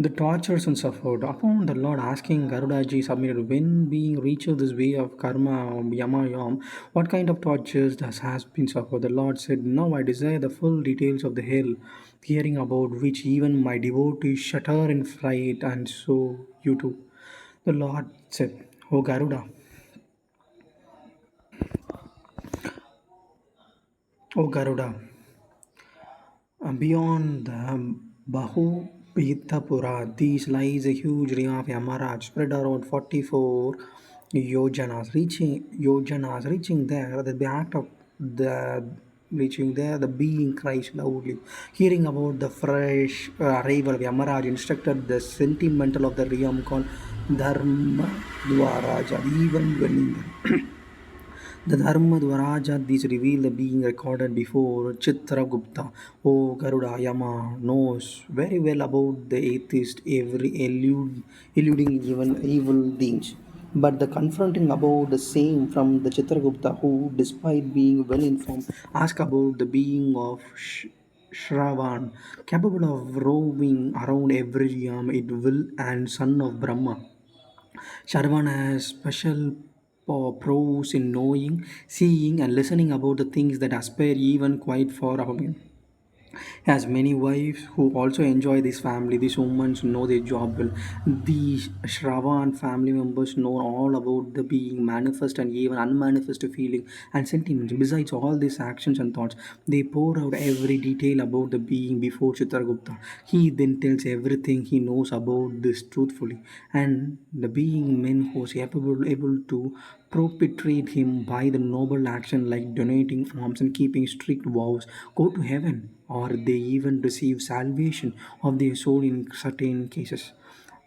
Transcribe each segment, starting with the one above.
The tortures and suffered. Upon the Lord asking Garudaji submitted, when being reached this way of karma, yama yam, what kind of tortures has been suffered? The Lord said, now I desire the full details of the hell, hearing about which even my devotees shudder in fright, and so you too. The Lord said, O Garuda, O Garuda, beyond the Bahu Pitapura, these lies a huge ring of Yamaraj spread around 44 reaching there, the act of the reaching there, the being cries loudly. Hearing about the fresh arrival of Yamaraj instructed the sentimental of the realm called Dharma Dwaraja, even dwelling. The Dharma Dwaraja is revealed being recorded before Chitragupta. O Garuda Yama knows very well about the atheist eluding even evil deeds. But the confronting about the same from the Chitragupta who, despite being well informed, ask about the being of Shravan, capable of roaming around every yam, it will and son of Brahma. Sharvan has special pros in knowing, seeing, and listening about the things that aspire even quite far above him. He has many wives who also enjoy this family. These women know their job well. These Shravan family members know all about the being manifest and even unmanifest feeling and sentiments. Besides all these actions and thoughts, they pour out every detail about the being before Chitragupta. He then tells everything he knows about this truthfully, and the being men who was able to perpetrate him by the noble action like donating alms and keeping strict vows go to heaven, or they even receive salvation of their soul in certain cases.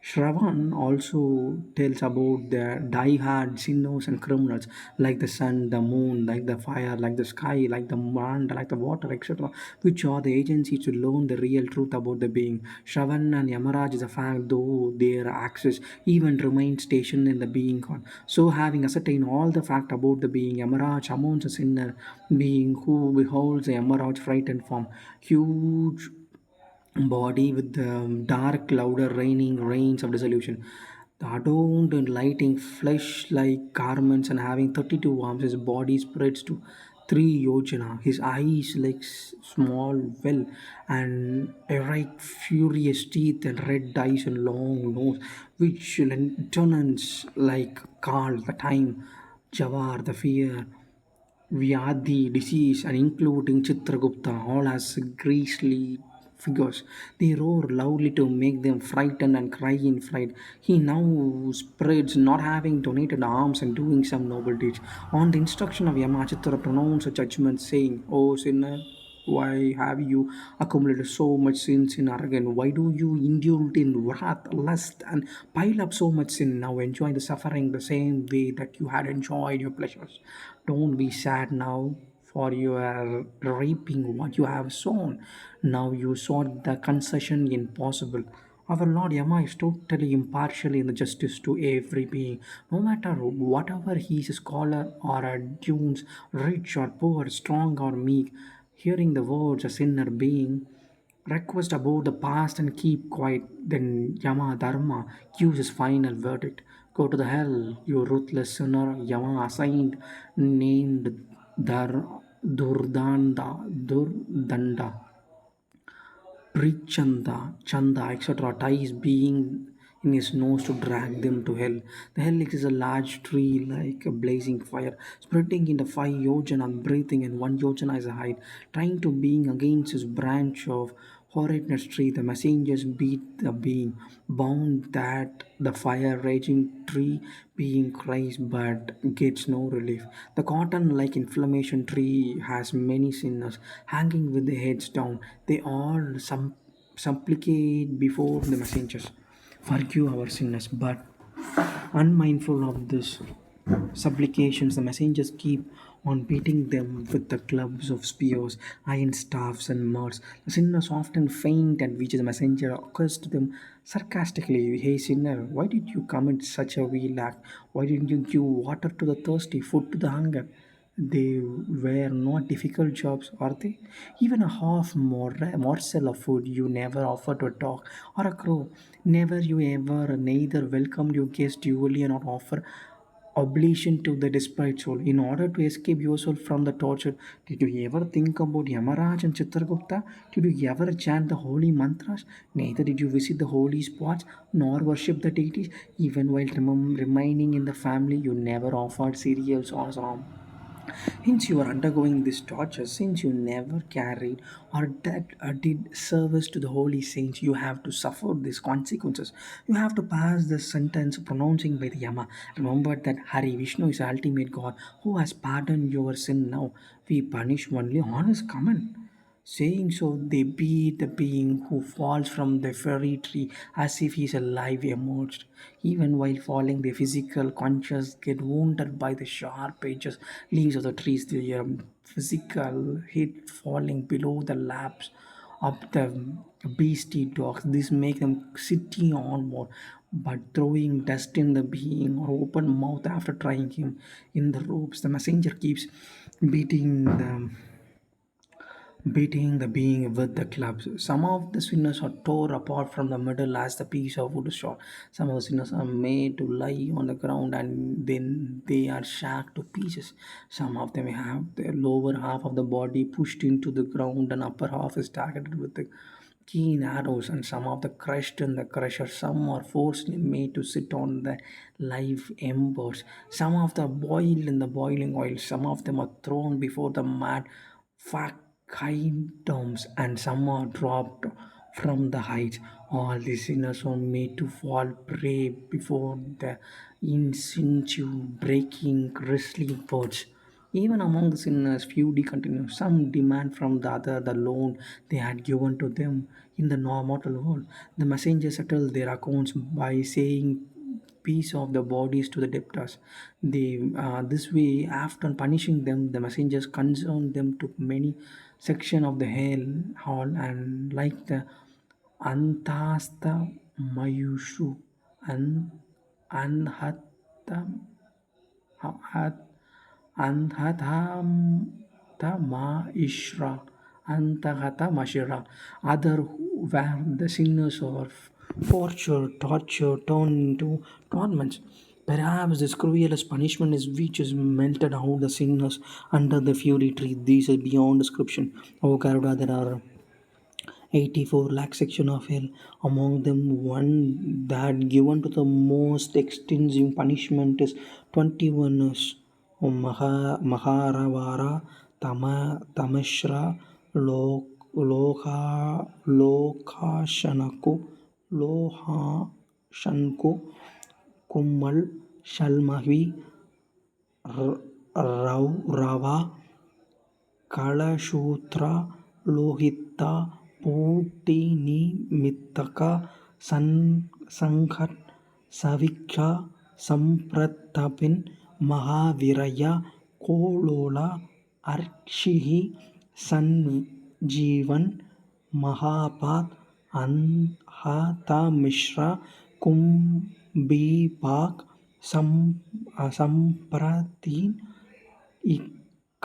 Shravan also tells about the die-hard sinners and criminals like the sun, the moon, like the fire, like the sky, like the land, like the water, etc., which are the agencies to learn the real truth about the being. Shravan and Yamaraj is a fact, though their access even remains stationed in the being God. So, having ascertained all the fact about the being, Yamaraj amounts a sinner being who beholds the Yamaraj frightened form, huge body with the dark, louder, raining rains of dissolution. The adorned and lighting flesh like garments and having 32 arms, his body spreads to 3 yojana. His eyes like small well and erect furious teeth and red eyes and long nose, which lieutenants like Karl, the time, Jawar, the fear, Vyadhi, disease, and including Chitragupta, all as grisly figures. They roar loudly to make them frightened and cry in fright. He now spreads, not having donated arms and doing some noble deeds. On the instruction of Yamachitra, pronounced a judgment, saying, O sinner, why have you accumulated so much sins in arrogance? Why do you indulge in wrath, lust, and pile up so much sin? Now enjoy the suffering the same way that you had enjoyed your pleasures. Don't be sad now, for you are reaping what you have sown. Now you sought the concession impossible. Our Lord Yama is totally impartial in the justice to every being, no matter whatever he is a scholar or a dunes, rich or poor, strong or meek. Hearing the words a sinner being request about the past and keep quiet, then Yama Dharma gives his final verdict. Go to the hell, you ruthless sinner. Yama assigned named Durdanda, Chanda, etc., ties being in his nose to drag them to hell. The hell is a large tree like a blazing fire, spreading into 5 yojana breathing, and 1 yojana is a height, trying to being against his branch of horridness tree. The messengers beat the being, bound that the fire raging tree being cries but gets no relief. The cotton like inflammation tree has many sinners hanging with their heads down. They all supplicate before the messengers, forgive our sinners, but unmindful of this supplications, the messengers keep on beating them with the clubs of spears, iron staffs, and murds. The sinners often faint, at which the messenger accused them sarcastically, hey sinner, why did you commit such a vile act? Why didn't you give water to the thirsty, food to the hunger? they were not difficult jobs, are they? Even a morsel of food you never offered to a dog or a crow. Never you ever neither welcomed your guest duly nor offer oblation to the desperate soul in order to escape yourself from the torture. Did you ever think about Yamaraj and Chitragupta? Did you ever chant the holy mantras? Neither did you visit the holy spots nor worship the deities. Even while remaining in the family, you never offered cereals or some. Since you are undergoing this torture, since you never carried or did service to the holy saints, you have to suffer these consequences. You have to pass the sentence pronouncing by the Yama. Remember that Hari Vishnu is the ultimate God who has pardoned your sin now. We punish only on his command. Saying so, they beat the being who falls from the fairy tree as if he is alive emerged. Even while falling, the physical conscious get wounded by the sharp edges, leaves of the trees. The physical hit falling below the laps of the beastie dogs. This make them sitting on more, but throwing dust in the being or open mouth after trying him in the ropes. The messenger keeps beating them beating the being with the clubs. Some of the sinners are tore apart from the middle as the piece of wood is shot. Some of the sinners are made to lie on the ground and then they are shacked to pieces. Some of them have the lower half of the body pushed into the ground and upper half is targeted with the keen arrows, and some of the crushed in the crusher. Some are forcibly made to sit on the live embers. Some of them boiled in the boiling oil. Some of them are thrown before the mad kingdoms, and some are dropped from the heights. All the sinners are made to fall prey before the instinctive breaking grisly birds. Even among the sinners, few continue. Some demand from the other the loan they had given to them in the mortal world. The messengers settle their accounts by saying piece of the bodies to the debtors. This way, after punishing them, the messengers consign them to many section of the hell hall, and like the Antasta Mayushu and Anhatta Anhatama Ishra Antahata Mashira. Other where the sinners are tortured, turned into torments. Perhaps this cruelest punishment is which is melted out the sinners under the fury tree. These are beyond description. Oh Garuda, there are 84 lakh section of hell, among them one that given to the most extensive punishment is 21 years. Maharavara Tamashra Lokashanaku Lohashanku Kummal Shalmahi Rava ಕಳಶೂತ್ರ Lohit ಪೂಟಿನಿಮಿತ್ತಕ ಸಂಘಟ್ ಸವಿಕ್ಷ ಸಂಪ್ರತಪಿನ್ ಮಹಾವೀರಯ್ಯ ಕೋಳೋಲ ಅರ್ಷಿಹಿ Sanjeevan ಮಹಾಪಾತ್ ಅನ್ಹತಮಿಶ್ರ ಕುಂಭೀಪಾಕ್ ಸಂಪ್ರತೀನ್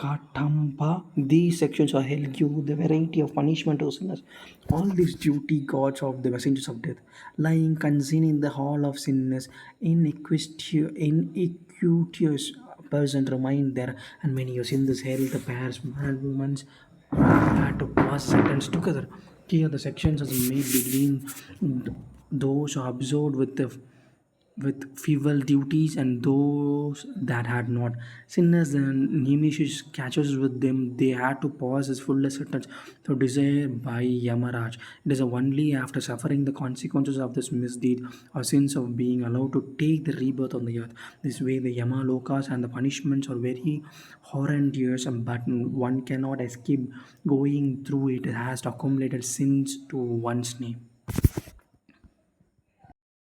Katampa. These sections are held give the variety of punishment to sinners. All these duty gods of the messengers of death, lying concealed in the hall of sinners, iniquitous person remain there, and when you in this hell, the pairs, man, women had to pass sentence together. Here, the sections are made between those who are absorbed with feeble duties and those that had not. Sinners and Nemesis catches with them, they had to pause his fullest sentence to desire by Yamaraj. It is only after suffering the consequences of this misdeed or sins of being allowed to take the rebirth on the earth. This way, the Yamalokas and the punishments are very horrendous, but one cannot escape going through it. It has accumulated sins to one's name.